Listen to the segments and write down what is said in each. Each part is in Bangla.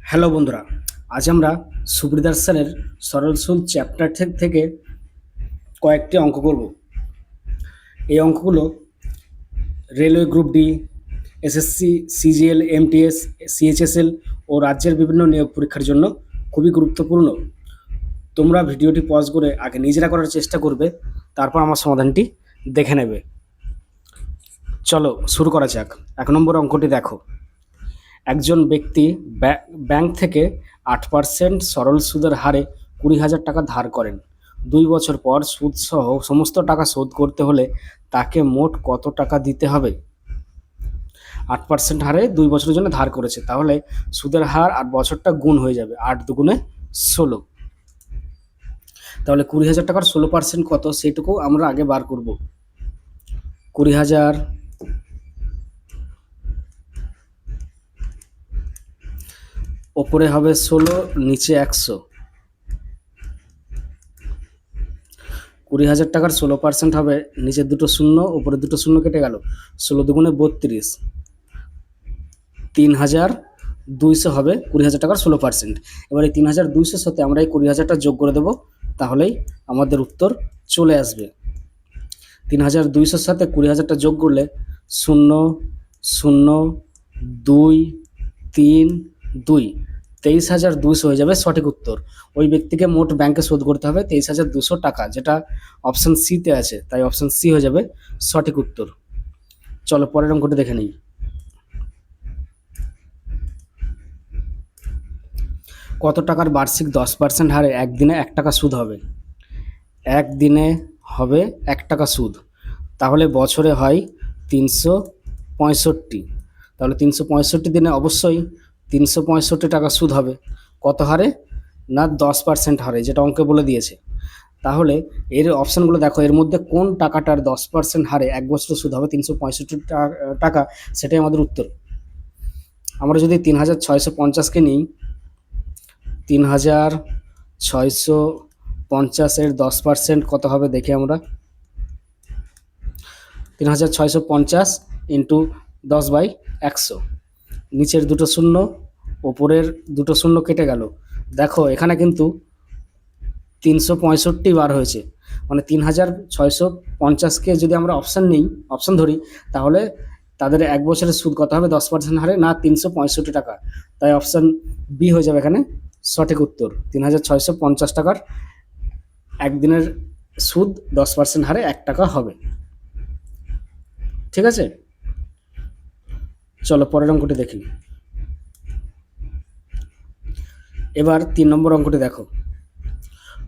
হ্যালো বন্ধুরা, আজ আমরা সুবিদার স্যারের সরল সুদ চ্যাপ্টার থেকে কয়েকটি অঙ্ক করব। এই অঙ্কগুলো railway group D, SSC, CGL, MTS, CHSL ও রাজ্যের বিভিন্ন নিয়োগ পরীক্ষার জন্য খুবই গুরুত্বপূর্ণ। তোমরা ভিডিওটি পজ করে আগে নিজেরা করার চেষ্টা করবে, তারপর আমার সমাধানটি দেখে নেবে। চলো শুরু করা যাক। 1 নম্বর অঙ্কটি দেখো। একজন ব্যক্তি ব্যাংক থেকে 8% সরল সুদের হারে 20,000 টাকা ধার করেন। 2 বছর পর সুদ সহ সমস্ত টাকা শোধ করতে হলে তাকে মোট কত টাকা দিতে হবে? 8% হারে 2 বছরের জন্য ধার করেছে, তাহলে সুদের হার আর বছরটা গুণ হয়ে যাবে, 8 দুগুণে 16। তাহলে 20,000 টাকার 16% কত সেটুকু আমরা আগে বার করব। 20,000 ওপরে হবে 16, নিচে 100। 20,000 টাকার 16% হবে, নিচের দুটো শূন্য উপরে দুটো শূন্য কেটে গেল, 16 দুগুণে 32, 3,200 হবে 20,000 টাকার 16%। এবার এই 3,200 সাথে আমরা এই 20,000টা যোগ করে দেবো, তাহলেই আমাদের উত্তর চলে আসবে। 3,200 সাথে 20,000টা যোগ করলে 0 0 2 3 2, 23,200 হয়ে যাবে সঠিক উত্তর। ওই ব্যক্তিকে মোট ব্যাংকে শোধ করতে হবে 23,200 টাকা, যেটা অপশন সিতে আছে, তাই অপশন সি হয়ে যাবে সঠিক উত্তর। চলো পরের অঙ্কটি দেখে নিই। কত টাকার বার্ষিক 10% হারে একদিনে 1 টাকা সুদ হবে? একদিনে হবে 1 টাকা সুদ, তাহলে বছরে হয় 365। তাহলে 365 দিনে অবশ্যই 365 টাকা সুদ হবে। কত হারে? না 10% হারে, যেটা অঙ্কে বলে দিয়েছে। তাহলে এর অপশানগুলো দেখো, এর মধ্যে কোন টাকাটার 10% হারে 1 বছরে সুদ হবে 365 টাকা, সেটাই আমাদের উত্তর। আমরা যদি 3,650কে নিই, 3,650-এর 10% কত হবে দেখি আমরা। 3,650 ইন্টু 10/100, নিচের দুটো শূন্য ওপরের দুটো শূন্য কেটে গেল। দেখো এখানে কিন্তু 365 বার হয়েছে, মানে 3,650কে যদি আমরা অপশান ধরি, তাহলে তাদের 1 বছরের সুদ কত হবে 10% হারে? না 365 টাকা, তাই অপশান বি হয়ে যাবে এখানে সঠিক উত্তর। 3,650 টাকার একদিনের সুদ 10% হারে 1 টাকা হবে। ঠিক আছে, চলো পরের অঙ্কটি দেখি। এবার 3 নম্বর অঙ্কটি দেখো।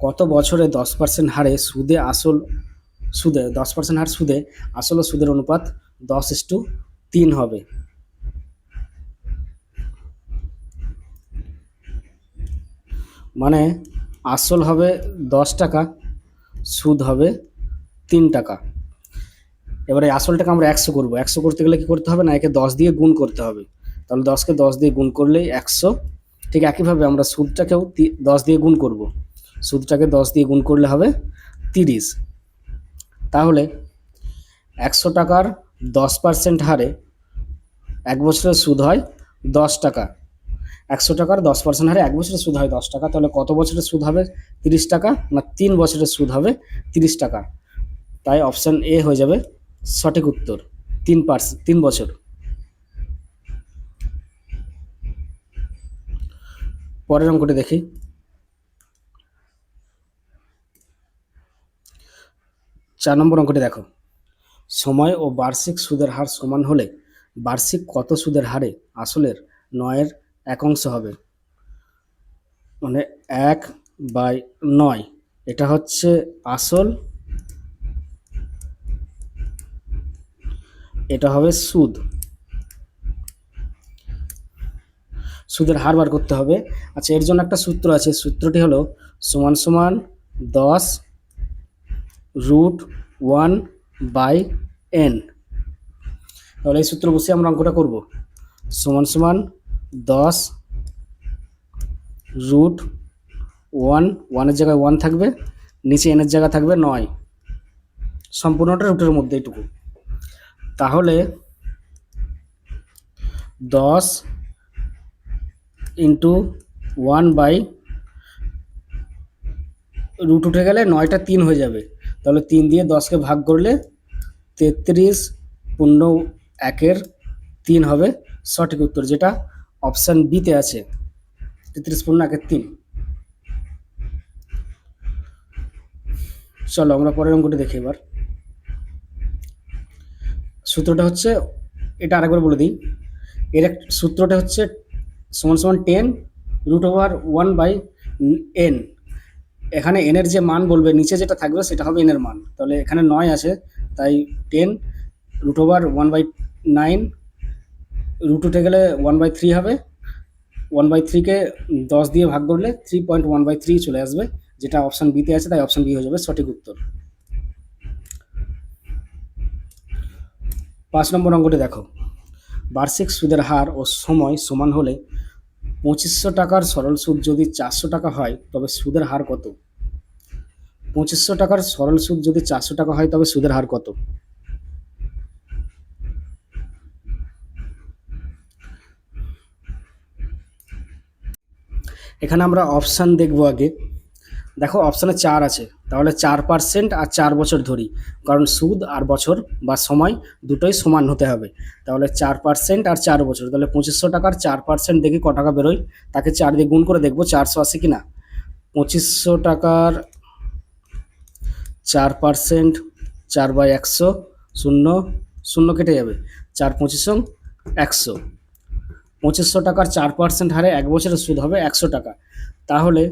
কত বছরে 10% হারে সুদে 10% হার সুদে আসল ও সুদের অনুপাত 10:3 হবে? মানে আসল হবে 10 টাকা, সুদ হবে 3 টাকা। এবারে আসলটাকে আমরা 100 করবো। 100 করতে গেলে কি করতে হবে? না একে 10 দিয়ে গুণ করতে হবে, তাহলে 10কে 10 দিয়ে গুণ করলেই 100। ঠিক একইভাবে আমরা সুদটাকেও 10 দিয়ে গুণ করব। সুদটাকে 10 দিয়ে গুণ করলে হবে 30। তাহলে 100 টাকার 10% হারে 1 বছরের সুদ হয় 10 টাকা। 100 টাকার 10% হারে 1 বছরের সুদ হয় 10 টাকা, তাহলে কত বছরের সুদ হবে 30 টাকা? না 3 বছরের সুদ হবে 30 টাকা, তাই অপশান এ হয়ে যাবে সঠিক উত্তর, 3 বছর। পরের অঙ্কটি দেখি। 4 নম্বর অঙ্কটি দেখো। সময় ও বার্ষিক সুদের হার সমান হলে বার্ষিক কত সুদের হারে আসলের 9/1 হবে? মানে 1/9, এটা হচ্ছে আসল, এটা হবে সুদ। সুদের হার বার করতে হবে। আচ্ছা, এর জন্য একটা সূত্র আছে, সূত্রটি হলো সমান সমান 10√1/n। তাহলে এই সূত্র বসে আমরা অঙ্কটা করব। সমান সমান 10√1, 1-এর জায়গায় 1 থাকবে, নিচে n-এর জায়গা থাকবে 9, সম্পূর্ণটা রুটের মধ্যে এইটুকু। তাহলে 10 ইন্টু 1/, রুট উঠে গেলে 9টা 3 হয়ে যাবে, তাহলে 3 দিয়ে 10কে ভাগ করলে 33/1 হবে সঠিক উত্তর, যেটা অপশান বিতে আছে, 33/1 চলো আমরা পরের অঙ্কটি দেখি এবার। সূত্রটা হচ্ছে, এটা আরেকবার বলে দিই, এর সূত্রটা হচ্ছে সমান সমান 10√1/n। এখানে n এর যে মান বলবে, নিচে যেটা থাকবে সেটা হবে n এর মান, তাহলে এখানে 9 আছে, তাই 10√1/9, রুট উঠে গেলে 1/3 হবে, 1/3কে 10 দিয়ে ভাগ করলে 3.1/3 চলে আসবে, যেটা অপশান বিতে আছে, তাই অপশান বি হয়ে যাবে সঠিক উত্তর। 5 নম্বর অঙ্কটি দেখো, বার্ষিক সুদের হার ও সময় সমান হলে 2500 টাকার সরল সুদ যদি 400 টাকা হয় তবে সুদের হার কত? 2500 টাকার সরল সুদ যদি 400 টাকা হয় তবে সুদের হার কত? এখানে আমরা অপশান দেখব আগে। দেখো অপশানে 4 আছে, তাহলে 4% আর 4 বছর ধরি, কারণ সুদ আর বছর বা সময় দুটোই সমান হতে হবে। তাহলে 4% আর 4 বছর, তাহলে 2500 টাকার 4% দেখি ক টাকা বেরোয়, তাকে 4 দিয়ে গুণ করে দেখবো 400 আসে কিনা। 2500 টাকার 4%, 4/100, 0 0 কেটে যাবে, 4×25 100। 2500 টাকার 4% হারে 1 বছরের সুদ হবে 100 টাকা। তাহলে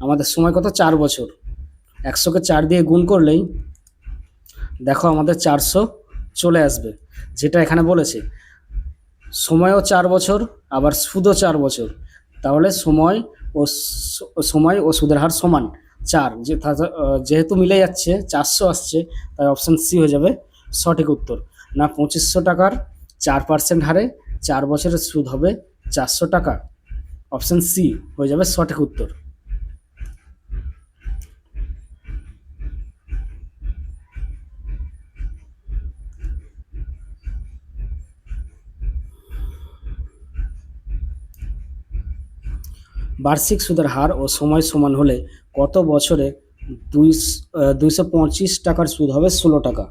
আমাদের সময় কত? 4 বছর। 100কে 4 দিয়ে গুণ করলেই দেখো আমাদের 400 চলে আসবে, যেটা এখানে বলেছে। সময়ও 4 বছর, আবার সুদও 4 বছর, তাহলে সময় ও সুদের হার সমান 4, যেহেতু মিলে যাচ্ছে 400 আসছে, তাই অপশান সি হয়ে যাবে সঠিক উত্তর। না 2500 টাকার 4% হারে 4 বছরের সুদ হবে 400 টাকা, অপশান সি হয়ে যাবে সঠিক উত্তর। বার্ষিক সুদের হার ও সময় সমান হলে কত বছরে 225 টাকার সুদ হবে 16 টাকা?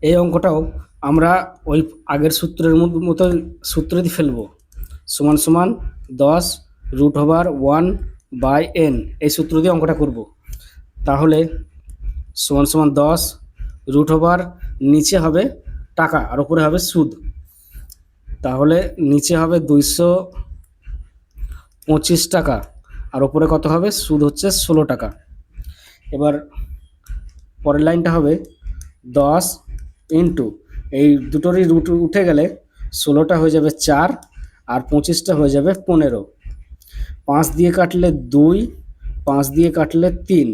এই অঙ্কটাও আমরা ওই আগের সূত্রের মতো সূত্র দিয়ে ফেলবো, সমান সমান 10√1/n, এই সূত্র দিয়ে অঙ্কটা করব। তাহলে সমান সমান 10 নিচে হবে টাকা আর উপরে হবে সুদ, তাহলে নিচে হবে 225 টাকা আর উপরে কত হবে? সুদ হচ্ছে 16 টাকা। এবার পরের লাইনটা হবে 10 ইন্টু, এই দুটোরই রুট উঠে গেলে 16টা হয়ে যাবে 4 আর 25টা হয়ে যাবে 15। 5 দিয়ে কাটলে 2, 5 দিয়ে কাটলে 3,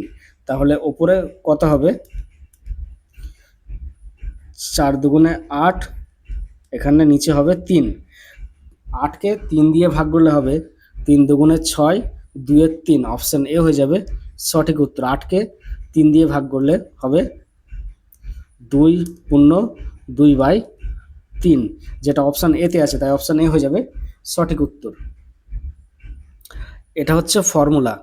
তাহলে ওপরে কত হবে? 4 দুগুণে 8, এখানে নিচে হবে 3। 8কে 3 দিয়ে ভাগ করলে হবে 3 দুগুণে 6, 2 3, অপশান এ হয়ে যাবে সঠিক উত্তর। 8কে 3 দিয়ে ভাগ করলে হবে 2/2/3, যেটা অপশান এতে আছে, তাই অপশান এ হয়ে যাবে সঠিক উত্তর। এটা হচ্ছে ফর্মুলা,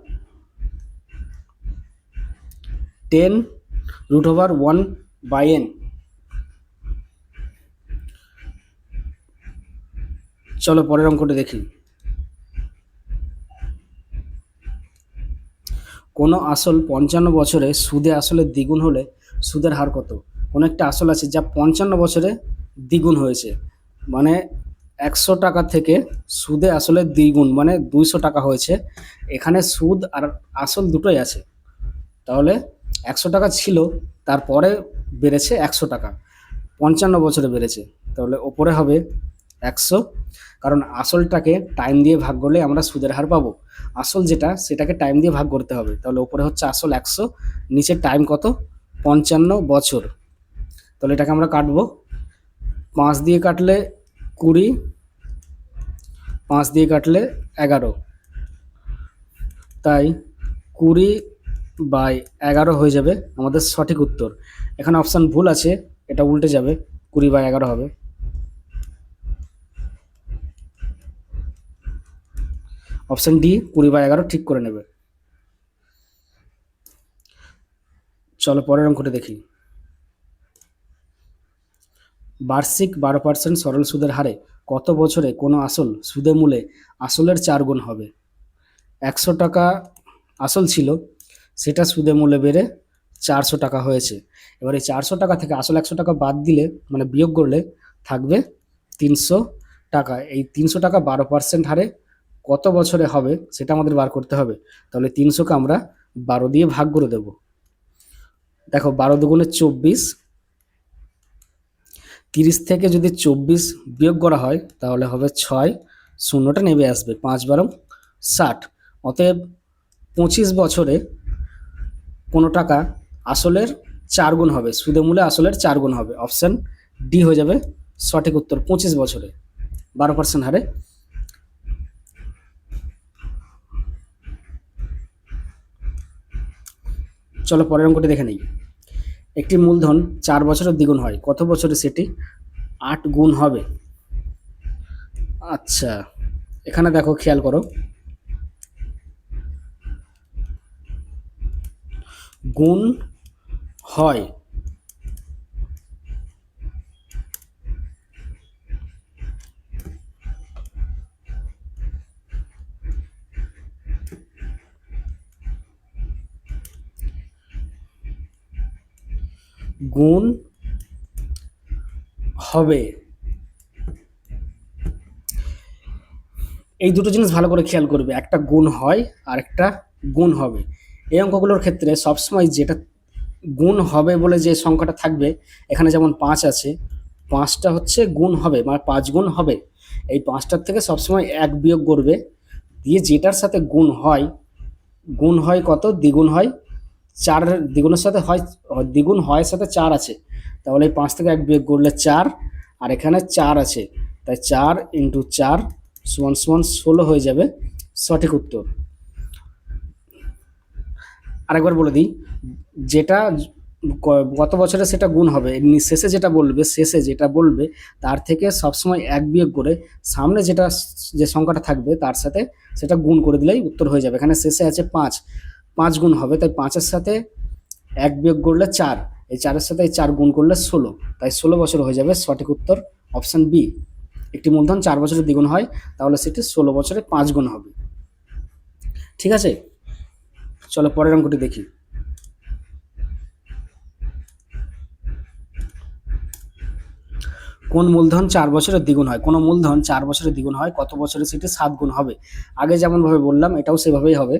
10√1/n। চলো পরের অঙ্কটা দেখি। কোনো আসল 55 বছরে সুদে আসলের দ্বিগুণ হলে সুদের হার কত? কোনো একটা আসল আছে যা 55 বছরে দ্বিগুণ হয়েছে, মানে 100 টাকা থেকে সুদে আসলে দ্বিগুণ মানে 200 টাকা হয়েছে। এখানে সুদ আর আসল দুটোই আছে, তাহলে 100 টাকা ছিল, তারপরে বেড়েছে 100 টাকা, 55 বছরে বেড়েছে, তাহলে ওপরে হবে 100, কারণ আসলটাকে টাইম দিয়ে ভাগ করলে আমরা সুদের হার পাবো। আসল যেটা সেটাকে টাইম দিয়ে ভাগ করতে হবে, তাহলে ওপরে হচ্ছে আসল 100, নিচে টাইম কত? 55 বছর। তাহলে এটাকে আমরা কাটবো, 5 দিয়ে কাটলে 20, 5 দিয়ে কাটলে 11, তাই 20/11 হয়ে যাবে আমাদের সঠিক উত্তর। এখানে অপশান ভুল আছে, এটা উল্টে যাবে, 20/11 হবে। অপশন ডি 20/11 ঠিক করে নেবে। চলো পরের অঙ্কটা দেখি। বার্ষিক 12% সরল সুদের হারে কত বছরে কোনো আসল সুদে মূলে আসলের 4 গুণ হবে? 100 টাকা আসল ছিল, সেটা সুদে মূলে বেড়ে 400 টাকা হয়েছে। এবার এই 400 টাকা থেকে আসল 100 টাকা বাদ দিলে, মানে বিয়োগ করলে থাকবে 300 টাকা। এই 300 টাকা 12% হারে কত বছরে হবে সেটা আমাদের বার করতে হবে। তাহলে 300কে আমরা 12 দিয়ে ভাগ করে দেব। দেখো 12 দুগুণে 24, 30 থেকে যদি 24 বিয়োগ করা হয় তাহলে হবে 6, শূন্যটা নেমে আসবে, 5×12 = 60। অতএব 25 বছরে কোনো টাকা আসলের 4 গুণ হবে, সুদে মূলে আসলের 4 গুণ হবে। অপশন ডি হয়ে যাবে সঠিক উত্তর, 25 বছরে 12% হারে। চলো পরের অঙ্কটি দেখে নিই। একটি মূলধন 4 বছরের দ্বিগুণ হয়, কত বছরে সেটি 8 গুণ হবে? আচ্ছা, এখানে দেখো খেয়াল করো, গুণ হয় গুণ হবে, এই দুটো জিনিস ভালো করে খেয়াল করবে, একটা গুণ হয় আর একটা গুণ হবে। এই অঙ্কগুলোর ক্ষেত্রে সবসময় যেটা গুণ হবে বলে যে সংখ্যাটা থাকবে, এখানে যেমন 5 আছে, 5টা হচ্ছে গুণ হবে, মানে 5 গুণ হবে। এই 5টার থেকে সবসময় 1 বিয়োগ করবে, দিয়ে যেটার সাথে গুণ হয় কত, দ্বিগুণ হয় 4, দ্বিগুণের সাথে হয়, দ্বিগুণ হয় সাথে 4 আছে, তাহলে এই 5 থেকে 1 বিয়োগ করলে 4, আর এখানে 4 আছে, তাই 4 × 4 = 16 হয়ে যাবে সঠিক উত্তর। আরেকবার বলে দিই, যেটা গত বছরে সেটা গুণ হবে, শেষে যেটা বলবে তার থেকে সবসময় 1 বিয়োগ করে সামনে যে সংখ্যাটা থাকবে তার সাথে সেটা গুণ করে দিলেই উত্তর হয়ে যাবে। এখানে শেষে আছে 5 গুণ হবে, তাই 5-এর সাথে 1 বিয়োগ করলে 4, এই 4-এর সাথে এই 4 গুণ করলে 16, তাই 16 বছর হয়ে যাবে সঠিক উত্তর, অপশন বি। একটি মূলধন 4 বছরে দ্বিগুণ হয়, তাহলে সেটি 16 বছরে 5 গুণ হবে। ঠিক আছে, চলো পরের অঙ্কটি দেখি। কোন মূলধন 4 বছরে দ্বিগুণ হয়? কোনো মূলধন 4 বছরে দ্বিগুণ হয়, কত বছরে সেটি 7 গুণ হবে? আগে যেমনভাবে বললাম এটাও সেভাবেই হবে,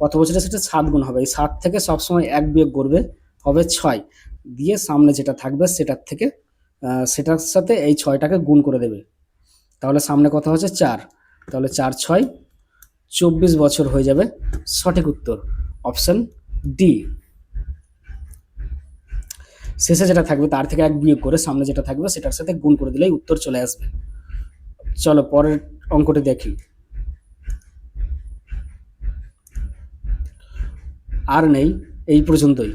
কত বছরে সেটা 7 গুণ হবে। এই 7 থেকে সবসময় 1 বিয়োগ করবে, হবে 6, দিয়ে সামনে যেটা থাকবে সেটার সাথে এই 6টাকে গুণ করে দেবে, তাহলে সামনে কত হচ্ছে 4, তাহলে 4×6 = 24 বছর হয়ে যাবে সঠিক উত্তর, অপশন ডি। শেষে যেটা থাকবে তার থেকে 1 বিয়োগ করে সামনে যেটা থাকবে সেটার সাথে গুণ করে দিলেই উত্তর চলে আসবে। চলো পরের অঙ্কটি দেখি। আর নেই, এই পর্যন্তই।